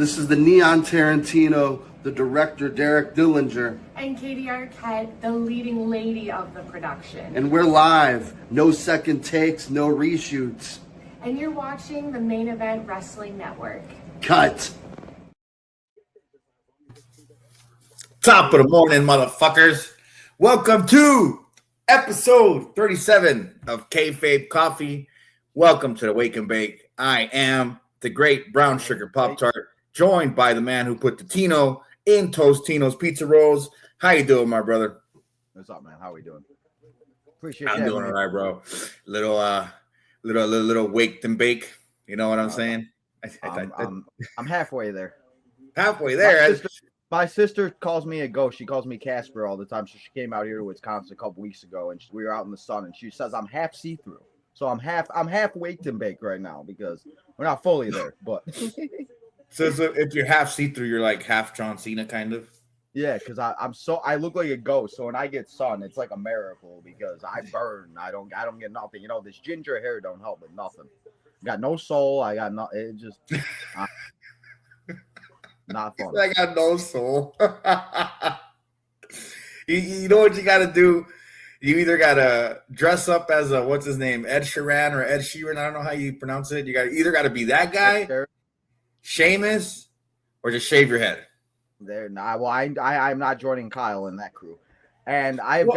This is the Neon Tarantino, the director Derek Dillinger. And Katie Arquette, the leading lady of the production. And we're live. No second takes, no reshoots. And you're watching the Main Event Wrestling Network. Cut. Top of the morning, motherfuckers. Welcome to episode 37 of Kayfabe Coffee. Welcome to the Wake and Bake. I am the great brown sugar Pop-Tart, joined by the man who put the Tino in Tostino's Pizza Rolls. How you doing, my brother? What's up, man? How we doing? Appreciate I'm doing all right, bro. Little waked and bake. You know what I'm saying? I'm halfway there. Halfway there. My sister calls me a ghost. She calls me Casper all the time. So she came out here to Wisconsin a couple weeks ago, and we were out in the sun, and she says I'm half see-through. So I'm half waked and baked right now because we're not fully there. But so if you're half see-through, you're like half John Cena, kind of. Yeah, because I look like a ghost. So when I get sun, it's like a miracle because I burn. I don't get nothing. You know, this ginger hair don't help with nothing. Got no soul. I got no. It just not fun. I got no soul. you know what you got to do? You either got to dress up as what's his name, Ed Sheeran or Ed Sheeran. I don't know how you pronounce it. You got to be that guy, Sheamus, or just shave your head. I'm not joining Kyle in that crew. And I've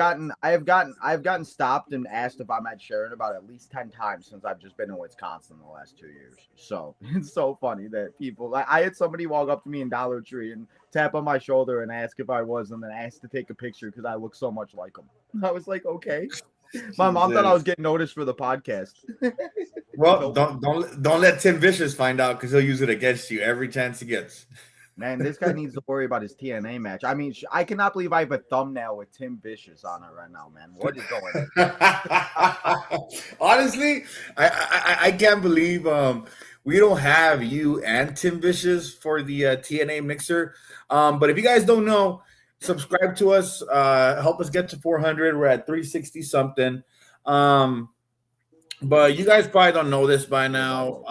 gotten stopped and asked if I'm Ed Sheeran about at least 10 times since I've just been in Wisconsin the last 2 years. So it's so funny that people I had somebody walk up to me in Dollar Tree and tap on my shoulder and ask if I was, and then ask to take a picture because I look so much like him. I was like, okay. My mom thought I was getting noticed for the podcast. Well, don't let Tim Vicious find out because he'll use it against you every chance he gets. Man, this guy needs to worry about his TNA match. I mean, I cannot believe I have a thumbnail with Tim Vicious on it right now, man. What is going on? Honestly, I can't believe we don't have you and Tim Vicious for the TNA mixer. But if you guys don't know, subscribe to us. Help us get to 400. We're at 360 something. But you guys probably don't know this by now.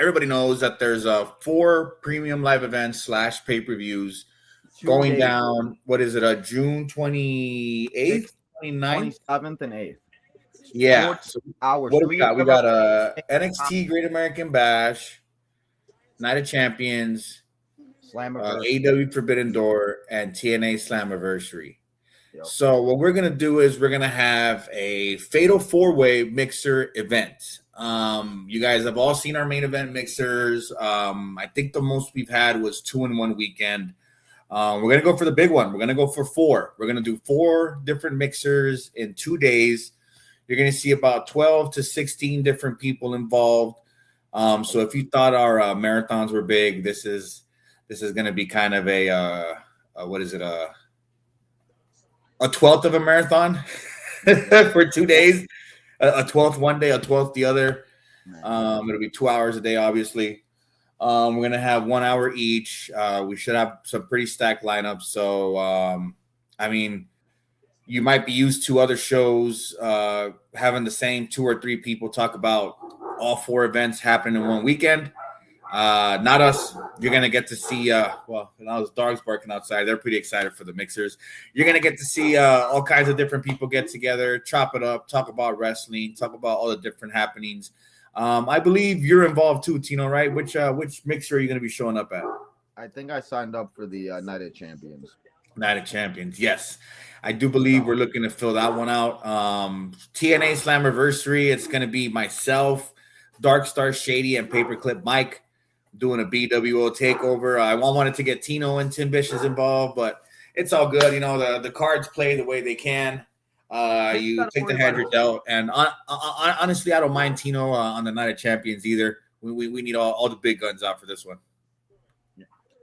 Everybody knows that there's 4 premium live events / pay-per-views going down. What is it? June 28th, 29th? 27th and 8th. Yeah. Hours. What do we got? We got NXT Great American Bash, Night of Champions, AEW Forbidden Door, and TNA Slammiversary. Yep. So what we're going to do is we're going to have a Fatal 4-Way mixer event. You guys have all seen our main event mixers. I think the most we've had was 2 in 1 weekend. We're going to go for the big one. We're going to go for 4. We're going to do 4 different mixers in 2 days. You're going to see about 12 to 16 different people involved. So if you thought our marathons were big, this is going to be kind of a 12th of a marathon for 2 days. A 12th one day, a 12th the other. It'll be 2 hours a day, obviously. We're going to have 1 hour each. We should have some pretty stacked lineups. So, I mean, you might be used to other shows having the same 2 or 3 people talk about all 4 events happening in one weekend. Not us. You're going to get to see, now those dogs barking outside. They're pretty excited for the mixers. You're going to get to see all kinds of different people get together, chop it up, talk about wrestling, talk about all the different happenings. I believe you're involved too, Tino, right? Which mixer are you going to be showing up at? I think I signed up for the Night of Champions. Night of Champions, yes. I do believe we're looking to fill that one out. TNA Slammiversary, it's going to be myself, Dark Star Shady, and Paperclip Mike doing a BWO takeover. I wanted to get Tino and Tim Vicious involved, but it's all good. You know, the cards play the way they can. You take the hand you're dealt. And honestly, I don't mind Tino on the Night of Champions either. We need all the big guns out for this one.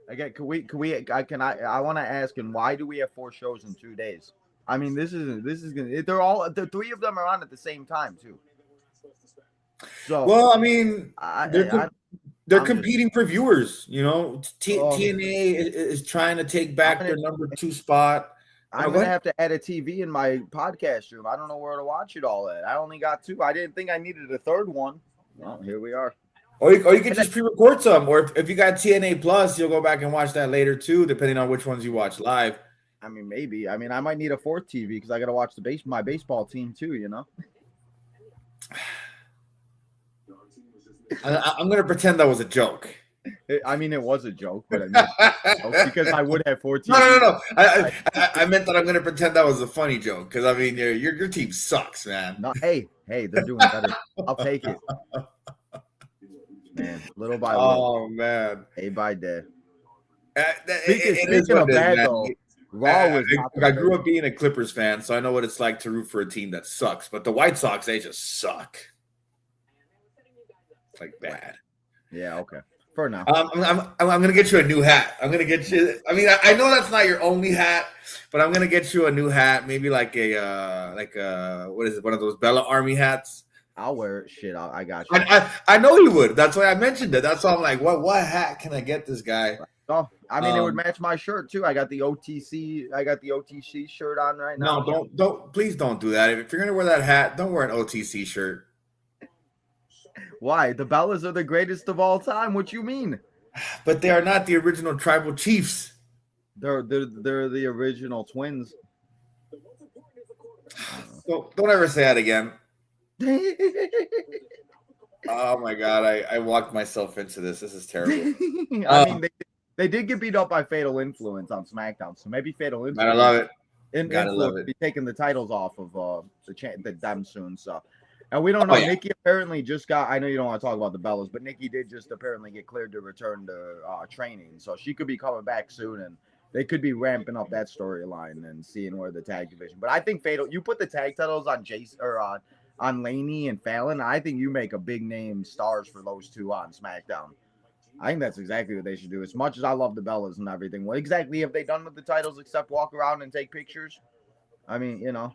Again, I want to ask, and why do we have 4 shows in 2 days? I mean, this is gonna. The 3 of them are on at the same time too. So, well, I mean, they're competing for viewers. You know, TNA is trying to take back their number 2 spot. I'm going to have to add a TV in my podcast room. I don't know where to watch it all at. I only got 2. I didn't think I needed a 3rd one. Well, here we are. Or you can just pre-record some, or if you got TNA Plus, you'll go back and watch that later too, depending on which ones you watch live. I mean, maybe. I mean, I might need a fourth TV because I got to watch my baseball team too. You know. I'm gonna pretend that was a joke. I mean, it was a joke, but I mean, because I would have 14. No. I meant that I'm gonna pretend that was a funny joke because I mean your team sucks, man. No, hey, they're doing better. I'll take it, man. Little by little. Oh man, day by day. Speaking of that, though, Raw was. I grew up being a Clippers fan, so I know what it's like to root for a team that sucks. But the White Sox, they just like bad. Yeah. Okay. For now. I'm gonna get you a new hat. I'm gonna get you. I mean, I know that's not your only hat, but I'm gonna get you a new hat. Maybe like a what is it? One of those Bella Army hats. I'll wear it. Shit, I got you. I know you would. That's why I mentioned it. That's why I'm like, what hat can I get this guy? Oh, I mean, it would match my shirt too. I got the OTC shirt on right now. No, please don't do that. If you're gonna wear that hat, don't wear an OTC shirt. Why? The Bellas are the greatest of all time. What you mean? But they are not the original tribal chiefs. They're the original twins. Don't ever say that again. Oh my god, I walked myself into this. This is terrible. I mean, they did get beat up by Fatal Influence on SmackDown, so maybe Fatal Influence. I love it. Gotta love it. Be taking the titles off of them soon. So, and we don't know. Yeah. Nikki apparently just got. I know you don't want to talk about the Bellas, but Nikki did just apparently get cleared to return to training, so she could be coming back soon, and they could be ramping up that storyline and seeing where the tag division. But I think Fatal. You put the tag titles on Jason or on Laney and Fallon. I think you make a big name stars for those two on SmackDown. I think that's exactly what they should do. As much as I love the Bellas and everything, what exactly have they done with the titles except walk around and take pictures? I mean, you know.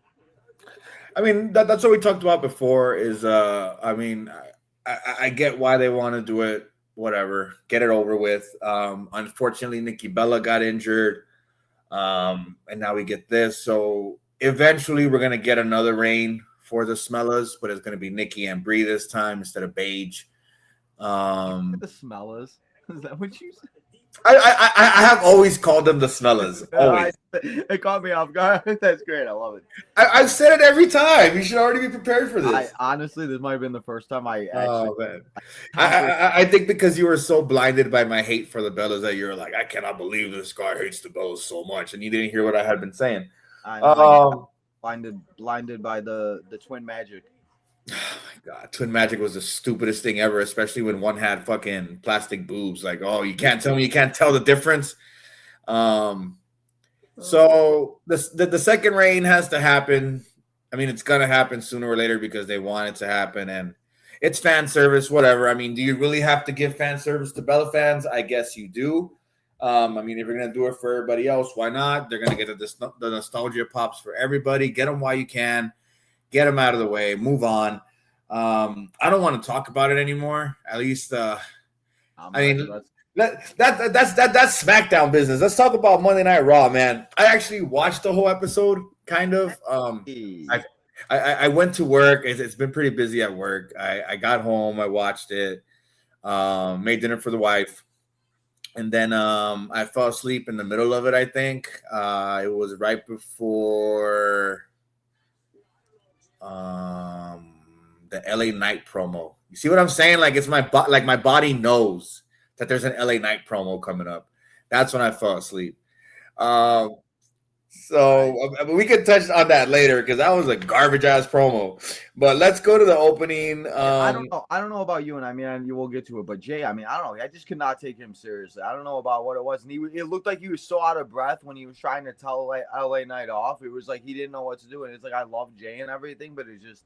I mean, that's what we talked about before is, I mean, I get why they want to do it. Whatever. Get it over with. Unfortunately, Nikki Bella got injured. And now we get this. So eventually we're going to get another reign for the Smellas, but it's going to be Nikki and Brie this time instead of Paige. The Smellas. Is that what you said? I have always called them the Smellas. Always. It caught me off guard. That's great. I love it. I've said it every time. You should already be prepared for this. Honestly, this might have been the first time I actually. Oh, man. I think because you were so blinded by my hate for the Bellas that you're like, I cannot believe this guy hates the Bellas so much, and you didn't hear what I had been saying. Blinded by the twin magic. Oh my god, twin magic was the stupidest thing ever, especially when one had fucking plastic boobs. Like, oh, you can't tell me you can't tell the difference. So the second reign has to happen. I mean, it's gonna happen sooner or later because they want it to happen, and it's fan service, whatever. I mean, do you really have to give fan service to Bella fans? I guess you do. I mean, if you're gonna do it for everybody else, why not? They're gonna get the nostalgia pops for everybody. Get them while you can. Get them out of the way. Move on. I don't want to talk about it anymore. At least, I mean, that's SmackDown business. Let's talk about Monday Night Raw, man. I actually watched the whole episode, kind of. I went to work. It's been pretty busy at work. I got home. I watched it. Made dinner for the wife. And then I fell asleep in the middle of it, I think. It was right before the LA Knight promo. You see what I'm saying? Like it's my body knows that there's an LA Knight promo coming up. That's when I fell asleep. So we can touch on that later because that was a garbage ass promo. But let's go to the opening. I don't know about you, and I mean, you will get to it. But Jay, I mean, I don't know. I just could not take him seriously. I don't know about what it was. And it looked like he was so out of breath when he was trying to tell LA Knight off. It was like he didn't know what to do. And it's like I love Jay and everything, but it's just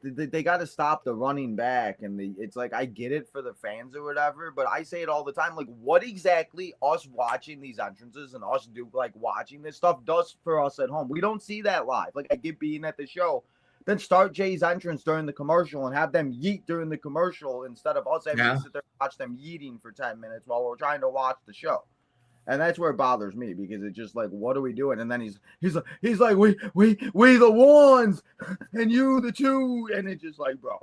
they got to stop the running back. And it's like I get it for the fans or whatever, but I say it all the time. Like, what exactly us watching these entrances and us watching this stuff does for us at home? We don't see that live. Like I get being at the show. Then start Jay's entrance during the commercial and have them yeet during the commercial instead of us having to sit there and watch them yeeting for 10 minutes while we're trying to watch the show. And that's where it bothers me because it's just like, what are we doing? And then he's like, we the ones and you the two. And it's just like, bro.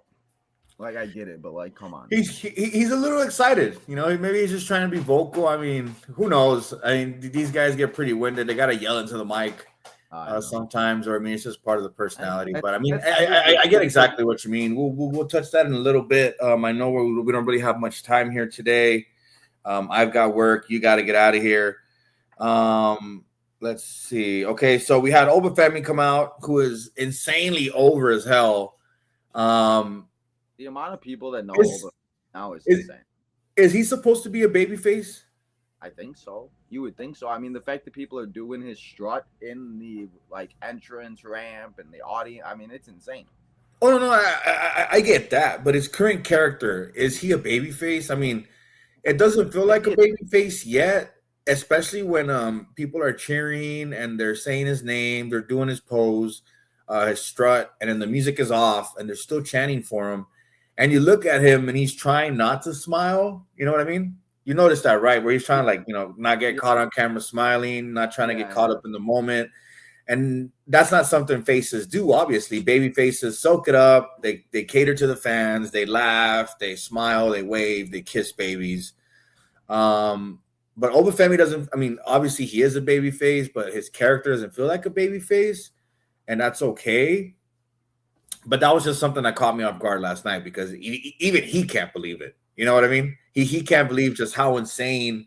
Like, I get it, but like, come on. He's a little excited, you know. Maybe he's just trying to be vocal. I mean, who knows? I mean, these guys get pretty winded. They got to yell into the mic sometimes, or I mean, it's just part of the personality. But I mean, I get exactly what you mean. We'll touch that in a little bit. I know we don't really have much time here today. I've got work. You got to get out of here. Let's see. Okay, so we had Obafemi come out, who is insanely over as hell. The amount of people that know Oba now is insane. Is he supposed to be a babyface? I think so. You would think so. I mean, the fact that people are doing his strut in the like entrance ramp and the audience, I mean, it's insane. Oh no, I get that, but his current character, is he a babyface? I mean, it doesn't feel like a babyface yet, especially when people are cheering and they're saying his name, they're doing his pose, his strut, and then the music is off and they're still chanting for him. And you look at him and he's trying not to smile. You know what I mean? You notice that, right? Where he's trying to, like, you know, not get caught on camera smiling, not trying to get caught up in the moment. And that's not something faces do, obviously. Baby faces soak it up. They cater to the fans. They laugh. They smile. They wave. They kiss babies. But Obafemi doesn't, I mean, obviously he is a baby face, but his character doesn't feel like a baby face. And that's okay. But that was just something that caught me off guard last night because even he can't believe it. You know what I mean? He can't believe just how insane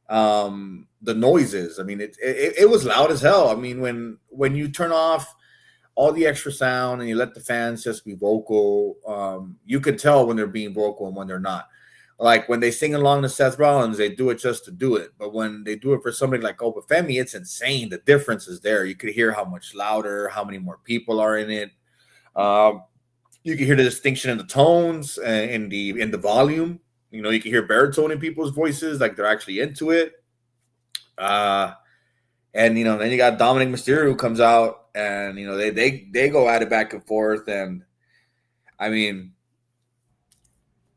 the noise is. I mean, it was loud as hell. I mean, when you turn off all the extra sound and you let the fans just be vocal, you could tell when they're being vocal and when they're not. Like when they sing along to Seth Rollins, they do it just to do it. But when they do it for somebody like Obafemi, it's insane. The difference is there. You could hear how much louder, how many more people are in it. You can hear the distinction in the tones and in the volume. You know, you can hear baritone in people's voices, like they're actually into it. And you know, then you got Dominic Mysterio who comes out, and you know they go at it back and forth. And I mean,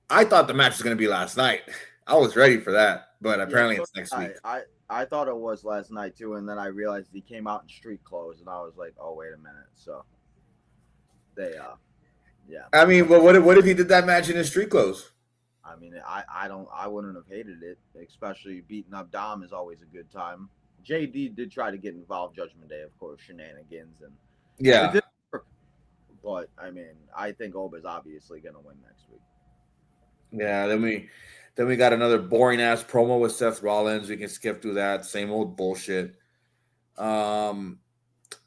I thought the match was going to be last night. I was ready for that, but apparently it's next week. I thought it was last night too, and then I realized he came out in street clothes, and I was like, oh wait a minute. So they yeah. I mean, well, what if he did that match in his street clothes? I mean, I wouldn't have hated it, especially beating up Dom is always a good time. JD did try to get involved Judgment Day, of course, shenanigans, and yeah. It didn't work. But I mean, I think Oba's obviously gonna win next week. Yeah, then we got another boring ass promo with Seth Rollins. We can skip through that. Same old bullshit.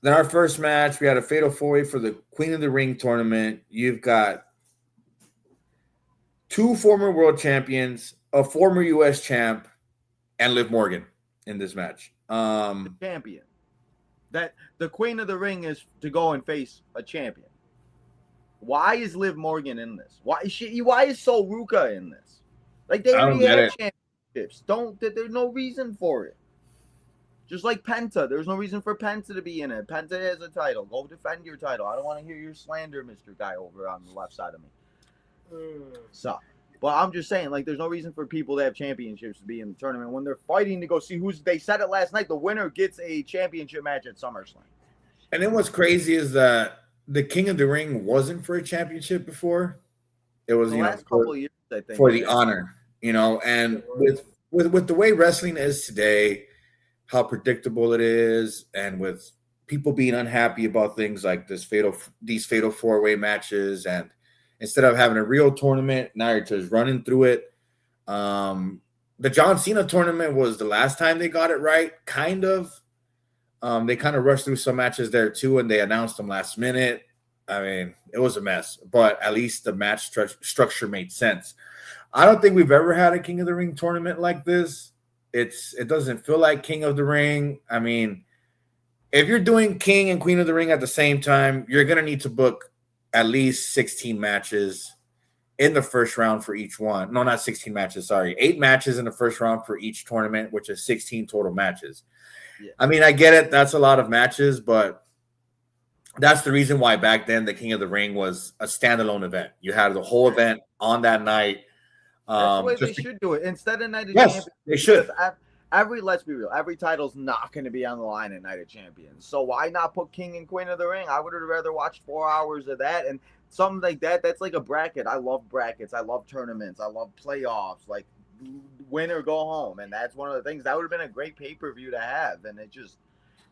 Then our first match, we had a fatal 4-way for the Queen of the Ring tournament. You've got two former world champions, a former U.S. champ, and Liv Morgan in this match. The champion. That the Queen of the Ring is to go and face a champion. Why is Liv Morgan in this? Why is Sol Ruka in this? Like, they already have championships. There's no reason for it. Just like Penta, there's no reason for Penta to be in it. Penta has a title. Go defend your title. I don't want to hear your slander, Mr. Guy over on the left side of me. So, but I'm just saying, like, there's no reason for people to have championships to be in the tournament when they're fighting to go see who's. They said it last night. The winner gets a championship match at SummerSlam. And then what's crazy is that the King of the Ring wasn't for a championship before. It was, the you know, last couple of years, I think, for the honor, you know. And with the way wrestling is today, how predictable it is, and with people being unhappy about things like these fatal 4-way matches, and instead of having a real tournament, now you're just running through it. The John Cena tournament was the last time they got it right, kind of. They kind of rushed through some matches there too, and they announced them last minute. I mean, it was a mess, but at least the match structure made sense. I don't think we've ever had a King of the Ring tournament like this. It doesn't feel like King of the Ring. I mean, if you're doing King and Queen of the Ring at the same time, you're going to need to book at least 16 matches in the first round for each one. No, not 16 matches. Sorry. 8 matches in the first round for each tournament, which is 16 total matches. Yeah. I mean, I get it. That's a lot of matches, but that's the reason why back then the King of the Ring was a standalone event. You had the whole event on that night. That's the way they should do it. Instead of Night of Champions. Champions. They should. Let's be real. Every title's not going to be on the line at Night of Champions. So why not put King and Queen of the Ring? I would have rather watched 4 hours of that. And something like that. That's like a bracket. I love brackets. I love tournaments. I love playoffs. Like win or go home, and that's one of the things that would have been a great pay-per-view to have. And it just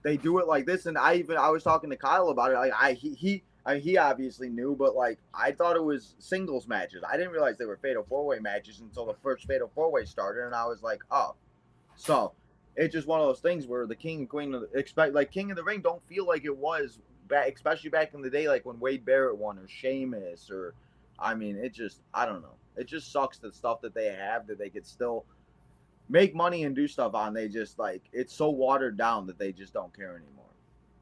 they do it like this. And I was talking to Kyle about it. Like he obviously knew, but like I thought it was singles matches. I didn't realize they were fatal 4-way matches until the first fatal 4-way started, and I was like, oh, so it's just one of those things where the king and queen like King of the Ring don't feel like it was back, especially back in the day, like when Wade Barrett won or Sheamus or, I mean, it just I don't know. It just sucks the stuff that they have that they could still make money and do stuff on. They just like it's so watered down that they just don't care anymore.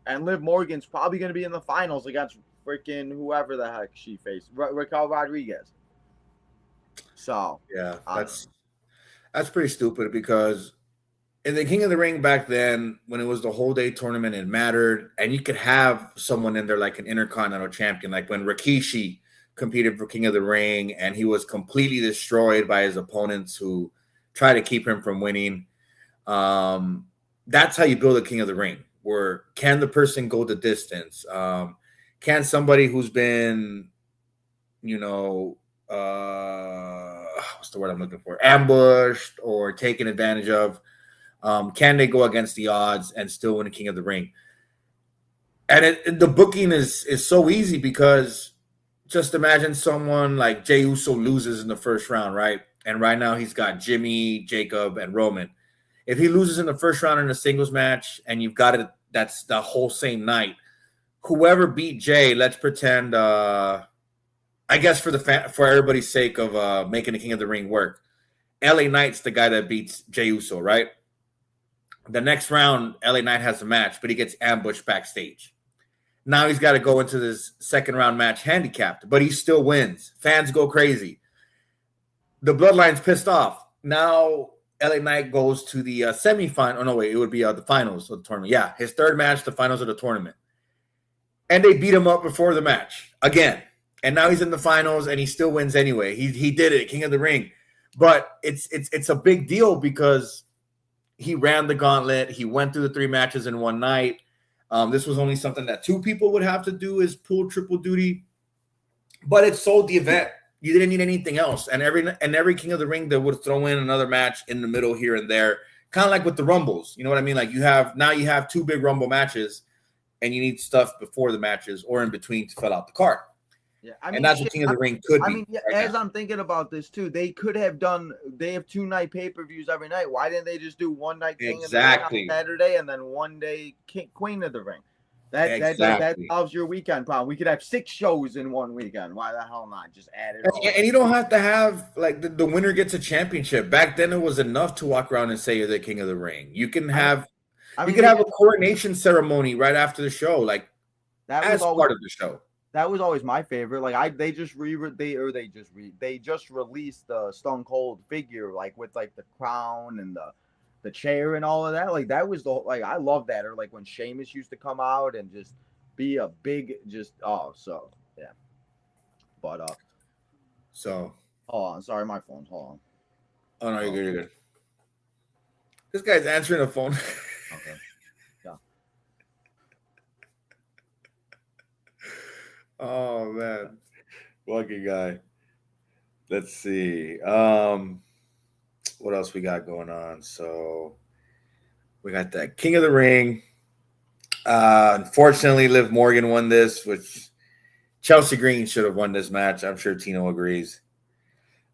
And Liv Morgan's probably going to be in the finals against freaking whoever the heck she faced, Raquel Rodriguez. So yeah, that's pretty stupid because in the King of the Ring back then, when it was the whole day tournament, it mattered, and you could have someone in there like an Intercontinental Champion, like when Rikishi competed for King of the Ring, and he was completely destroyed by his opponents who tried to keep him from winning. That's how you build a King of the Ring. Where can the person go the distance? Can somebody who's been, what's the word I'm looking for? Ambushed or taken advantage of. Can they go against the odds and still win a King of the Ring? And the booking is so easy because just imagine someone like Jey Uso loses in the first round, right? And right now he's got Jimmy, Jacob, and Roman. If he loses in the first round in a singles match and you've got it, that's the whole same night. Whoever beat Jay, let's pretend, I guess for everybody's sake of making the King of the Ring work, LA Knight's the guy that beats Jey Uso, right? The next round, LA Knight has a match, but he gets ambushed backstage. Now he's got to go into this second round match handicapped, but he still wins. Fans go crazy. The Bloodline's pissed off. Now LA Knight goes to the semifinal. Oh, no, wait, it would be the finals of the tournament. Yeah, his third match, the finals of the tournament. And they beat him up before the match again. And now he's in the finals, and he still wins anyway. He did it, King of the Ring. But it's a big deal because he ran the gauntlet. He went through the 3 matches in one night. This was only something that 2 people would have to do is pull triple duty. But it sold the event. You didn't need anything else. And every King of the Ring that would throw in another match in the middle here and there, kind of like with the Rumbles. You know what I mean? Like you have 2 big Rumble matches, and you need stuff before the matches or in between to fill out the card. Yeah, I mean, and that's what King of the Ring could be. I mean, as I'm thinking about this too, they could have done. They have 2-night pay-per-views every night. Why didn't they just do one night King of the Ring on Saturday and then one day Queen of the Ring? That solves your weekend problem. We could have 6 shows in one weekend. Why the hell not? Just add it all. And you don't have to have like the winner gets a championship. Back then, it was enough to walk around and say you're the King of the Ring. You can have, you could have a coronation ceremony right after the show, like that as part of the show. That was always my favorite. Like they just released the Stone Cold figure, like with like the crown and the chair and all of that. Like that was I love that. Or like when Sheamus used to come out and just be a big so yeah. But so hold on, sorry, my phone. Hold on. Oh no, you're good. This guy's answering the phone. Okay. Yeah. Oh man, lucky guy. Let's see. What else we got going on? So we got that King of the Ring. Unfortunately, Liv Morgan won this, which Chelsea Green should have won this match. I'm sure Tino agrees.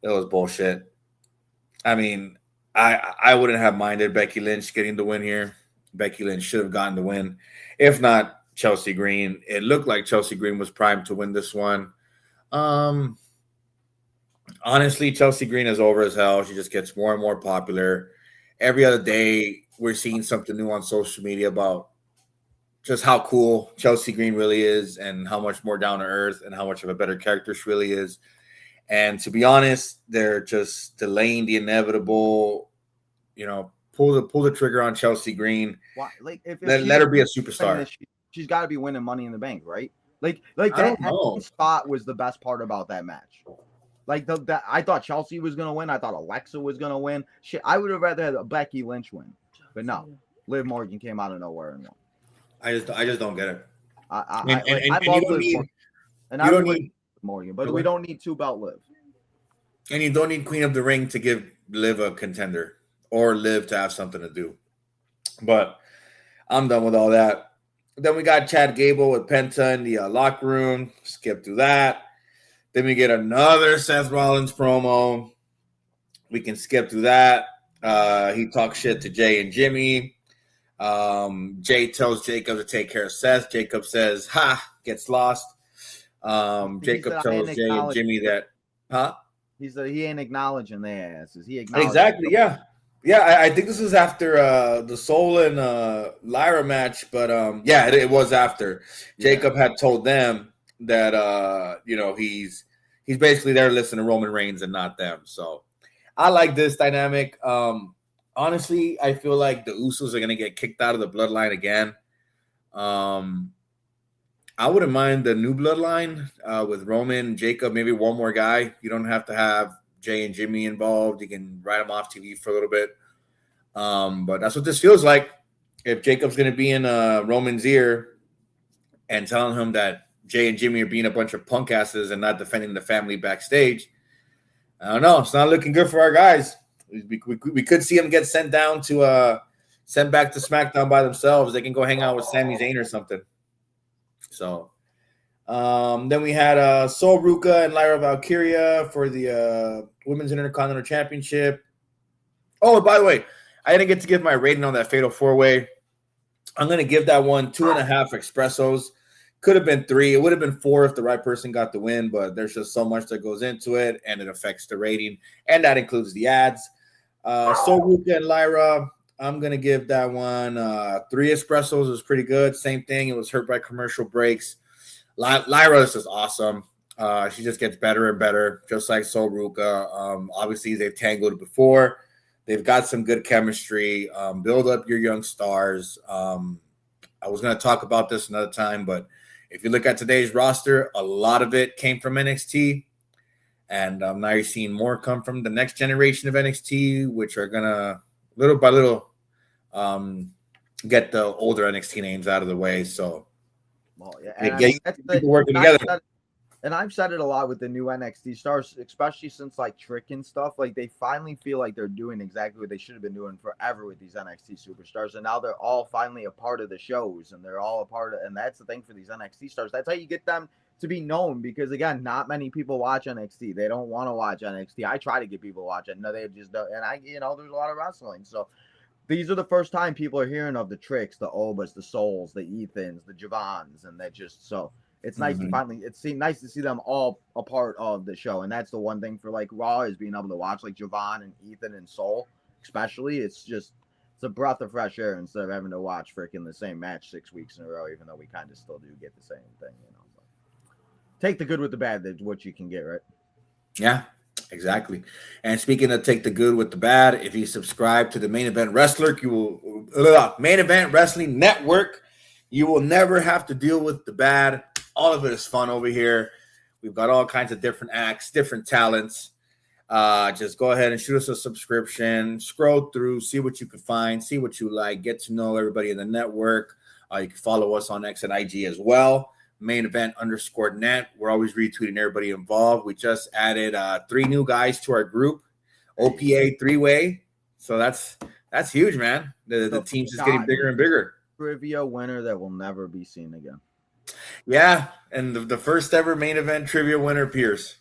That was bullshit. I mean, I wouldn't have minded Becky Lynch getting the win here. Becky Lynch should have gotten the win. If not, Chelsea Green. It looked like Chelsea Green was primed to win this one. Honestly, Chelsea Green is over as hell. She just gets more and more popular. Every other day, we're seeing something new on social media about just how cool Chelsea Green really is and how much more down to earth and how much of a better character she really is. And to be honest, they're just delaying the inevitable, pull the trigger on Chelsea Green. Why? Like let her be a superstar. She's got to be winning Money in the Bank, right? Like that spot was the best part about that match. Like I thought Chelsea was gonna win. I thought Alexa was gonna win. Shit, I would have rather had Becky Lynch win, but no, Liv Morgan came out of nowhere and won. I just don't get it. I love Liv Morgan. And Morgan. But we don't need 2-belt Liv. And you don't need Queen of the Ring to give Liv a contender or Liv to have something to do. But I'm done with all that. Then we got Chad Gable with Penta in the locker room. Skip through that. Then we get another Seth Rollins promo. We can skip through that. He talks shit to Jay and Jimmy. Jay tells Jacob to take care of Seth. Jacob says, ha, gets lost. Jacob tells Jay and Jimmy that, huh? He said he ain't acknowledging their asses. He acknowledged exactly, yeah. Yeah, I think this was after the Soul and Lyra match, but yeah, it was after. Jacob had told them that he's basically there listening to Roman Reigns and not them. So I like this dynamic. Honestly, I feel like the Usos are gonna get kicked out of the bloodline again. I wouldn't mind the new bloodline with Roman and Jacob, maybe one more guy. You don't have to have Jay and Jimmy involved. You can write them off TV for a little bit. But that's what this feels like. If Jacob's going to be in Roman's ear and telling him that Jay and Jimmy are being a bunch of punk asses and not defending the family backstage, I don't know. It's not looking good for our guys. We could see them get sent back to SmackDown by themselves. They can go hang out with Sami Zayn or something. So then we had Sol Ruka and Lyra Valkyria for the Women's Intercontinental Championship. Oh, by the way, I didn't get to give my rating on that Fatal 4-Way. I'm going to give that one 2.5 espressos. Could have been 3. It would have been 4 if the right person got the win, but there's just so much that goes into it, and it affects the rating, and that includes the ads. Sol Ruka and Lyra, I'm going to give that one 3 espressos. It was pretty good. Same thing. It was hurt by commercial breaks. Lyra is just awesome. She just gets better and better, just like Sol Ruka. Obviously, they've tangled before. They've got some good chemistry. Build up your young stars. I was going to talk about this another time, but if you look at today's roster, a lot of it came from NXT. And now you're seeing more come from the next generation of NXT, which are going to, little by little, get the older NXT names out of the way. So, well, yeah, people working together. And I've said it a lot with the new NXT stars, especially since like Trick and stuff. Like they finally feel like they're doing exactly what they should have been doing forever with these NXT superstars, and now they're all finally a part of the shows, and they're all a part of. And that's the thing for these NXT stars. That's how you get them to be known, because again, not many people watch NXT. They don't want to watch NXT. I try to get people to watch it. No, they just don't. And there's a lot of wrestling, so. These are the first time people are hearing of the Tricks, the Obas, the Souls, the Ethans, the Javons, and that just so. It's nice to finally. Nice to see them all a part of the show, and that's the one thing for like Raw is being able to watch like Javon and Ethan and Soul, especially. It's a breath of fresh air instead of having to watch freaking the same match 6 weeks in a row, even though we kind of still do get the same thing, But take the good with the bad. That's what you can get, right? Yeah, exactly. And speaking of take the good with the bad, if you subscribe to the Main Event Wrestler, Main Event Wrestling Network, you will never have to deal with the bad. All of it is fun over here. We've got all kinds of different acts, different talents. Just go ahead and shoot us a subscription. Scroll through, see what you can find, see what you like. Get to know everybody in the network. You can follow us on X and IG as well. Main Event _net. We're always retweeting everybody involved. We just added 3 new guys to our group. OPA 3-way. So that's huge, man. The team's just getting bigger and bigger. Trivia winner that will never be seen again. Yeah, and the first ever main event trivia winner, Pierce.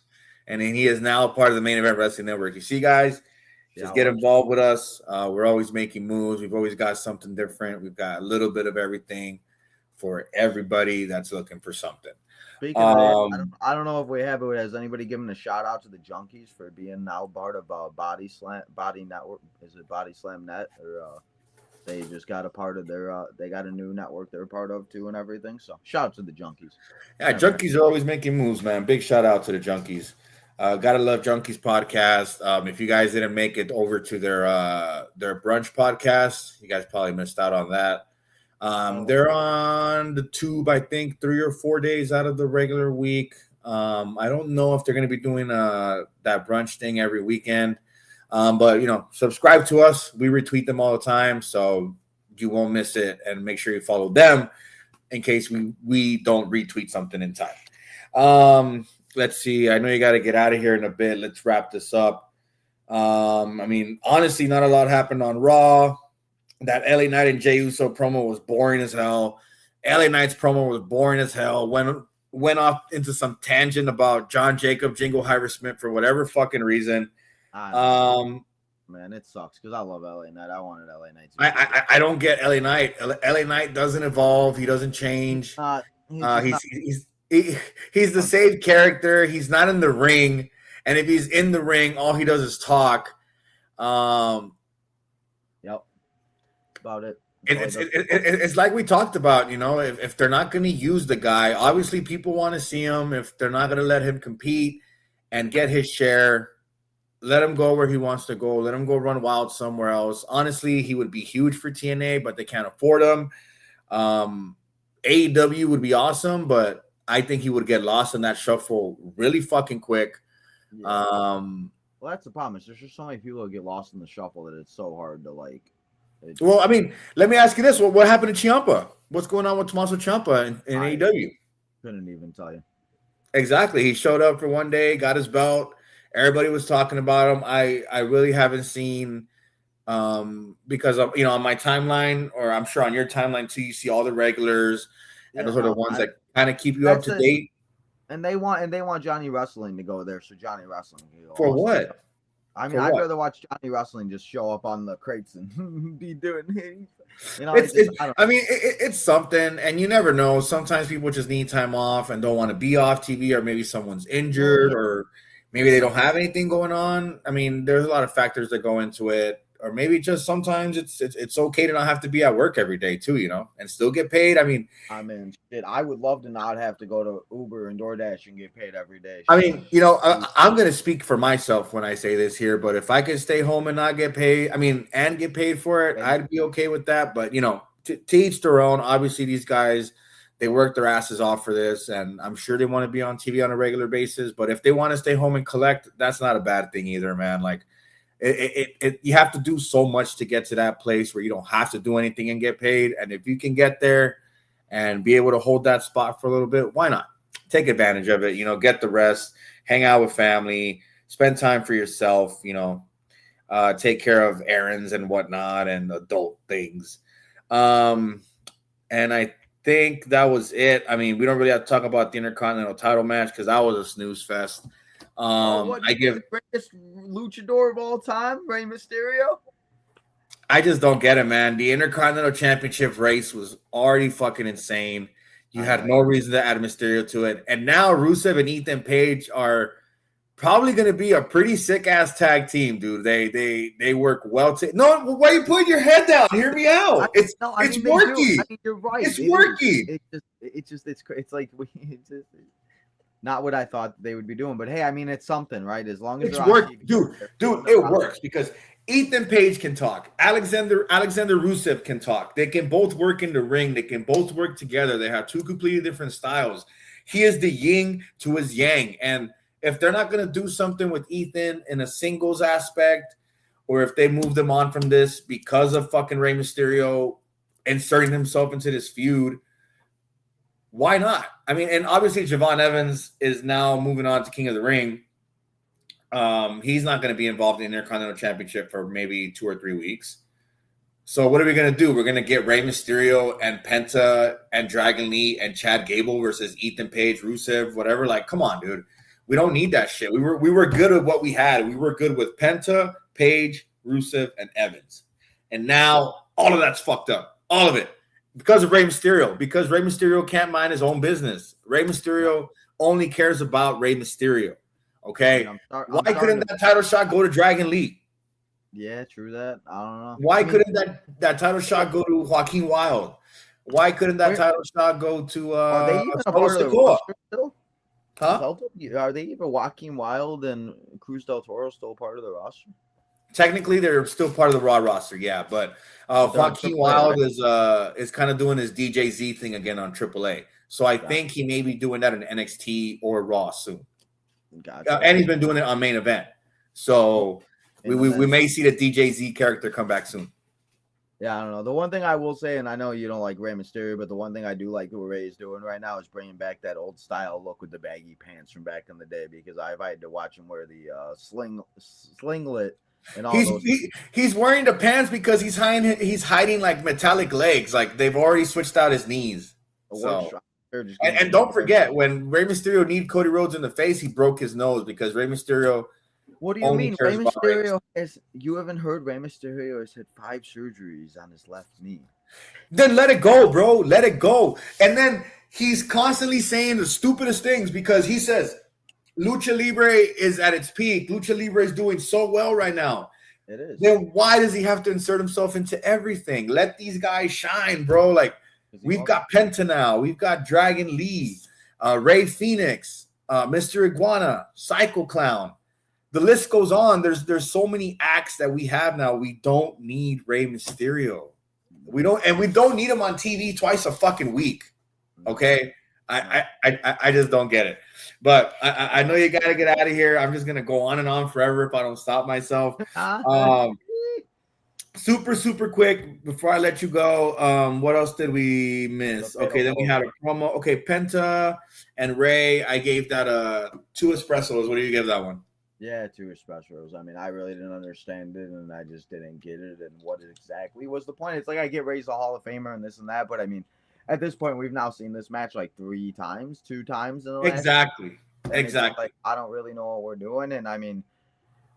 And he is now a part of the Main Event Wrestling Network. You see, guys, just get involved with us. We're always making moves. We've always got something different. We've got a little bit of everything for everybody that's looking for something. Speaking of that, I don't know if we have it. Has anybody given a shout out to the Junkies for being now part of Body Network? Is it Body Slam Net or they just got a part of their they got a new network they're a part of too and everything. So shout out to the Junkies. Yeah, Junkies are always making moves, man. Big shout out to the Junkies. Gotta love Junkies podcast. If you guys didn't make it over to their brunch podcast, you guys probably missed out on that. They're on the tube, I think, 3 or 4 days out of the regular week. I don't know if they're going to be doing that brunch thing every weekend. But, subscribe to us. We retweet them all the time, so you won't miss it. And make sure you follow them in case we don't retweet something in time. let's see. I know you got to get out of here in a bit. Let's wrap this up. I mean, honestly, not a lot happened on Raw. That LA Knight and Jey Uso promo was boring as hell. LA Knight's promo was boring as hell. Went off into some tangent about John Jacob, Jingle Hyver Smith for whatever fucking reason. Man, it sucks because I love LA Knight. I wanted LA Knight. I don't get LA Knight. LA Knight doesn't evolve. He doesn't change. He's the same character. He's not in the ring, and if he's in the ring, all he does is talk. Yep. About it. It's like we talked about, if they're not going to use the guy, obviously people want to see him. If they're not going to let him compete and get his share, let him go where he wants to go. Let him go run wild somewhere else. Honestly, he would be huge for TNA, but they can't afford him. AEW would be awesome, but I think he would get lost in that shuffle really fucking quick. Yeah. Well, that's the problem. There's just so many people that get lost in the shuffle that it's so hard to like. Well, I mean, let me ask you this: what happened to Ciampa? What's going on with Tommaso Ciampa in AEW? Couldn't even tell you. Exactly. He showed up for one day, got his belt. Everybody was talking about him. I really haven't seen because of on my timeline, or I'm sure on your timeline too. You see all the regulars, and those are the ones that kind of keep you up to date. And they want Johnny Wrestling to go there, so Johnny Wrestling for what? I mean, I'd rather watch Johnny Wrestling just show up on the crates and be doing it's something, and you never know. Sometimes people just need time off and don't want to be off TV, or maybe someone's injured, or maybe they don't have anything going on. I mean, there's a lot of factors that go into it, or maybe just sometimes it's okay to not have to be at work every day too, and still get paid. I mean, shit, I would love to not have to go to Uber and DoorDash and get paid every day. I mean, I'm going to speak for myself when I say this here, but if I could stay home and not get paid, and get paid for it, I'd be okay with that. But, to each their own. Obviously, these guys, they work their asses off for this, and I'm sure they want to be on TV on a regular basis. But if they want to stay home and collect, that's not a bad thing either, man. Like, you have to do so much to get to that place where you don't have to do anything and get paid. And if you can get there and be able to hold that spot for a little bit, why not? Take advantage of it, get the rest, hang out with family, spend time for yourself, take care of errands and whatnot and adult things. And I think that was it. I mean, we don't really have to talk about the Intercontinental title match because that was a snooze fest. I give the greatest luchador of all time, Rey Mysterio. I just don't get it, man. The Intercontinental Championship race was already fucking insane. You had no reason to add Mysterio to it. And now Rusev and Ethan Page are probably going to be a pretty sick-ass tag team, dude. They work well. No, why are you putting your head down? Hear me out. It's working. You're right. It's working. It's like not what I thought they would be doing. But, hey, it's something, right? As long as it's working. Dude, it works because Ethan Page can talk. Alexander Rusev can talk. They can both work in the ring. They can both work together. They have two completely different styles. He is the yin to his yang. And if they're not going to do something with Ethan in a singles aspect, or if they move them on from this because of fucking Rey Mysterio inserting himself into this feud, why not? And obviously Javon Evans is now moving on to King of the Ring. He's not going to be involved in the Intercontinental Championship for maybe 2 or 3 weeks. So what are we going to do? We're going to get Rey Mysterio and Penta and Dragon Lee and Chad Gable versus Ethan Page, Rusev, whatever. Like, come on, dude. We don't need that shit. We were good with what we had. We were good with Penta, Page, Rusev, and Evans. And now all of that's fucked up. All of it. Because of Rey Mysterio. Because Rey Mysterio can't mind his own business. Rey Mysterio only cares about Rey Mysterio. Okay? Why couldn't that title shot go to Dragon Lee? Yeah, true that. I don't know. Why couldn't that title shot go to Joaquin Wilde? Why couldn't that title shot go to are they even a part of the roster still? Huh? Are they even Joaquin Wilde and Cruz del Toro still part of the roster? Technically, they're still part of the Raw roster, yeah. But Joaquin Wilde is kind of doing his DJZ thing again on AAA. So I think he may be doing that in NXT or Raw soon. Gotcha. And he's been doing it on Main Event. So we may see the DJZ character come back soon. Yeah, I don't know. The one thing I will say, and I know you don't like Rey Mysterio, but the one thing I do like what Rey is doing right now is bringing back that old style look with the baggy pants from back in the day. Because I've had to watch him wear the slinglet and all those. He's wearing the pants because he's hiding like metallic legs. Like they've already switched out his knees. So and don't forget when Rey Mysterio kneed Cody Rhodes in the face, he broke his nose because Rey Mysterio. What do you mean? Rey Mysterio you haven't heard Rey Mysterio has had 5 surgeries on his left knee. Then let it go, bro. Let it go. And then he's constantly saying the stupidest things because he says Lucha Libre is at its peak. Lucha Libre is doing so well right now. It is. Then why does he have to insert himself into everything? Let these guys shine, bro. Like we've got Penta now. We've got Dragon Lee, Ray Phoenix, Mr. Iguana, Psycho Clown. The list goes on. There's so many acts that we have now. We don't need Rey Mysterio. We don't need him on TV twice a fucking week. Okay, I just don't get it. But I know you gotta get out of here. I'm just gonna go on and on forever if I don't stop myself. Super quick before I let you go. What else did we miss? Okay, then we had a promo. Okay, Penta and Ray. I gave that 2 espressos. What do you give that one? Yeah, 2 espressos. I mean, I really didn't understand it, and I just didn't get it. And what exactly was the point? It's like I get Ray's a Hall of Famer and this and that, but I mean, at this point, we've now seen this match like 2 times in the last. Exactly. Like I don't really know what we're doing, and I mean,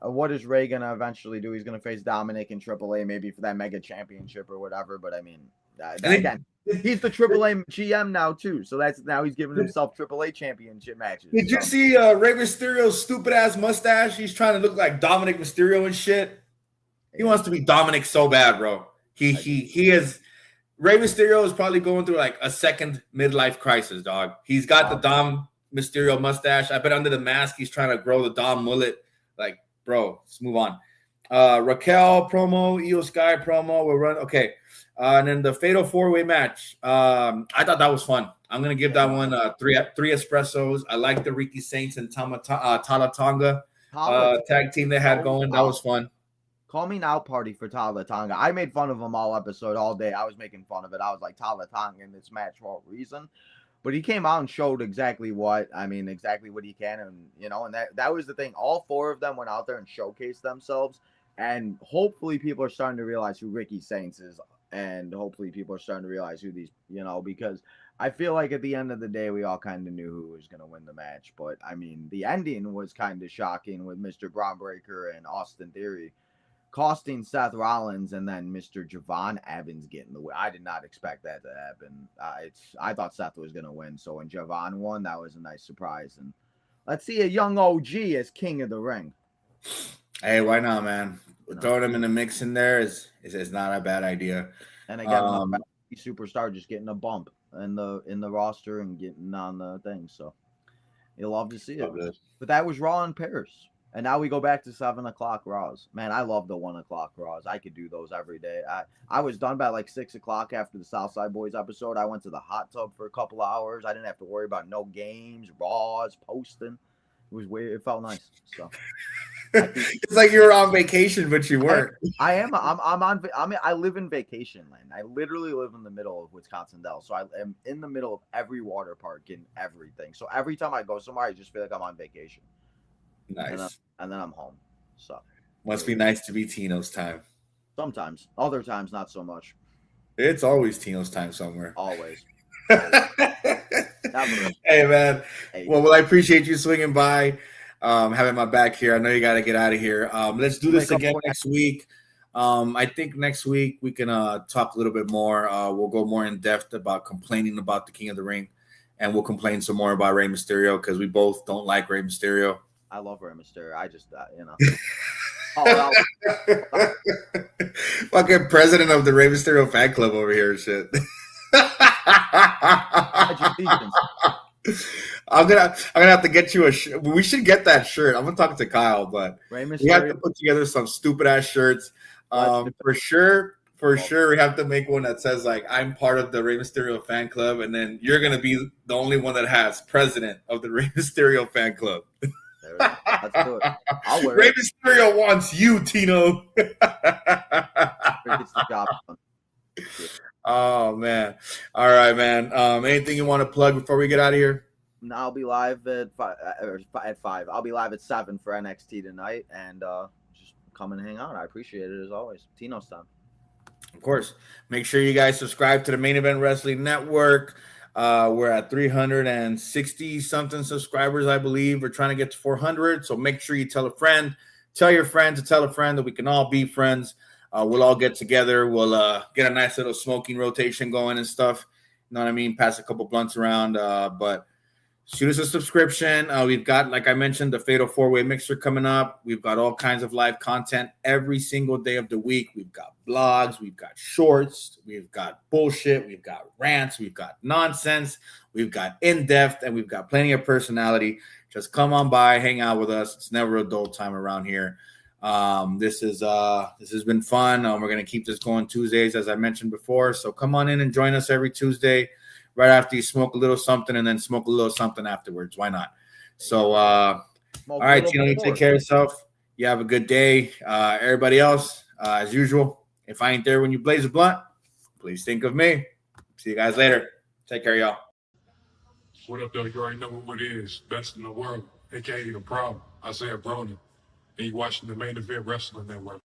what is Ray gonna eventually do? He's gonna face Dominic in AAA, maybe for that mega championship or whatever. But I mean, again, he's the AAA GM now too, so now he's giving himself AAA championship matches. Did you see Rey Mysterio's stupid ass mustache? He's trying to look like Dominic Mysterio and shit. He wants to be Dominic so bad, bro. He is. Rey Mysterio is probably going through like a second midlife crisis, dog. He's got the Dom Mysterio mustache. I bet under the mask he's trying to grow the Dom mullet. Like, bro, let's move on. Raquel promo, Io Sky promo. We'll run. Okay. And then the Fatal 4-Way match. I thought that was fun. I'm going to give that one 3 espressos. I like the Ricky Saints and Tala Tonga tag team they had going. That was fun. Call me now party for Tala Tonga. I made fun of him all episode, all day. I was making fun of it. I was like, Tala Tonga in this match for a reason. But he came out and showed exactly what he can. And, and that was the thing. All 4 of them went out there and showcased themselves. And hopefully people are starting to realize who Ricky Saints is. And hopefully people are starting to realize who these, because I feel like at the end of the day, we all kind of knew who was going to win the match. But, I mean, the ending was kind of shocking with Mr. Braun Breaker and Austin Theory costing Seth Rollins and then Mr. Javon Evans getting the win. I did not expect that to happen. I thought Seth was going to win. So when Javon won, that was a nice surprise. And let's see a young OG as King of the Ring. Hey, why not, man? Throwing him in the mix in there is not a bad idea. And again, superstar just getting a bump in the roster and getting on the thing. So you'll love to see it. But that was Raw in Paris. And now we go back to 7 o'clock Raws. Man, I love the 1 o'clock Raws. I could do those every day. I was done by like 6 o'clock after the Southside Boys episode. I went to the hot tub for a couple of hours. I didn't have to worry about no games, Raws, posting. It was weird. It felt nice. So it's like you were on vacation, but you weren't. I am. I live in vacation land. I literally live in the middle of Wisconsin Dells. So I am in the middle of every water park and everything. So every time I go somewhere, I just feel like I'm on vacation. Nice. And then I'm home. So must be nice to be Tino's time. Sometimes. Other times, not so much. It's always Tino's time somewhere. Always. Hey, man. Well, I appreciate you swinging by, having my back here. I know you got to get out of here. Let's do this again next week. I think next week we can talk a little bit more. We'll go more in depth about complaining about the King of the Ring, and we'll complain some more about Rey Mysterio because we both don't like Rey Mysterio. I love Rey Mysterio. I just, fucking president of the Rey Mysterio fan club over here and shit. I'm gonna have to get you a shirt. We should get that shirt. I'm gonna talk to Kyle, but we have to put together some stupid ass shirts. For sure, we have to make one that says like I'm part of the Rey Mysterio fan club, and then you're gonna be the only one that has president of the Rey Mysterio fan club. Let's do it. I'll wear Rey Mysterio wants you, Tino. Gets the job done. Oh man. All right, man. Anything you want to plug before we get out of here? And I'll be live at 5. I'll be live at 7 for NXT tonight, and just come and hang out. I appreciate it as always. Tino's time. Of course. Make sure you guys subscribe to the Main Event Wrestling Network. We're at 360 something subscribers, I believe. We're trying to get to 400. So make sure you tell a friend, tell your friend to tell a friend that we can all be friends. We'll all get together. We'll get a nice little smoking rotation going and stuff. You know what I mean? Pass a couple blunts around. But shoot us a subscription. We've got, like I mentioned, the Fatal 4-Way Mixer coming up. We've got all kinds of live content every single day of the week. We've got blogs. We've got shorts. We've got bullshit. We've got rants. We've got nonsense. We've got in-depth, and we've got plenty of personality. Just come on by, hang out with us. It's never a dull time around here. This has been fun. We're going to keep this going Tuesdays, as I mentioned before. So come on in and join us every Tuesday. Right after you smoke a little something and then smoke a little something afterwards. Why not? So, all right, Tino, you take care of yourself. You have a good day. Everybody else, as usual, if I ain't there when you blaze a blunt, please think of me. See you guys later. Take care, y'all. What up, though? You already know what it is. Best in the world, a.k.a. The Problem. Isaiah Broner. And you watching the Main Event Wrestling Network.